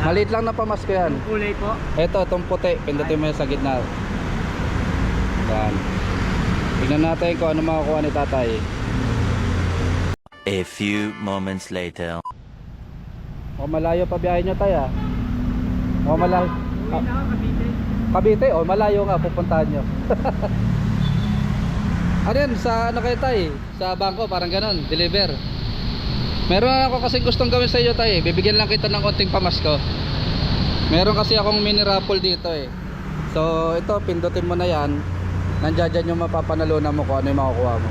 Maliit lang na pamasko yan. Yung kulay po. Ito, itong puti. Pindutin mo yan sa gitna. Yan. Tingnan natin kung ano makukuha ni tatay. A few moments later. O malayo pa biyahe nyo tayo. O malayo. Uwi na ako, Cavite. Cavite, o malayo nga pupuntahan nyo. Ano yan, sa ano kayo tay? Sa bangko, parang ganon, deliver. Meron ako kasi gustong gawin sa iyo tay. Bibigyan lang kita ng konting pamasko. Meron kasi akong mini raffle dito eh. So ito, pindutin mo na yan. Nandiyan dyan yung mapapanalunan mo kung ano yung makukuha mo.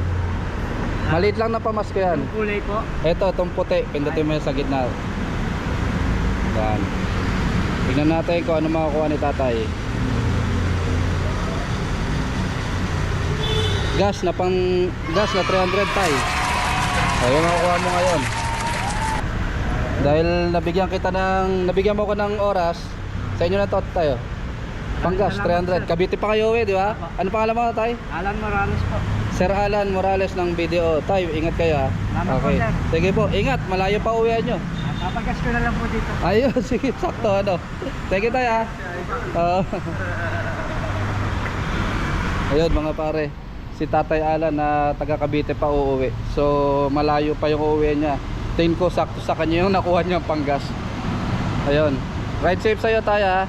Maliit lang na pamasko yan. Yung kulay po. Ito, itong puti. Pindutin mo yan sa gitna. Yan. Tingnan natin kung ano makukuha ni tatay. Gas na 300 tay. Ayun makukuha mo ngayon. Dahil nabigyan mo ko ng oras, sa inyo na to tayo. Panggas 300. Cavite pa kayo di ba? Ano pangalan mo tay? Alan Morales po. Sir Alan Morales ng BDO. Tay, ingat kayo ha. Salamat po, Okay. sir. Sige po, ingat, malayo pa uwian nyo. Papagas ko na lang po dito. Ayun, sige, sakto ano. Sige tayo ha. Oo. Ayun mga pare, si Tatay Alan na taga Cavite pa uuwi. So malayo pa yung uuwi niya. Tingin ko sakto sa kanya yung nakuha niyang panggas. Ayun. Ride safe sa'yo tayo ha.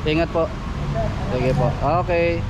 Ingat po. Sige po. Okay.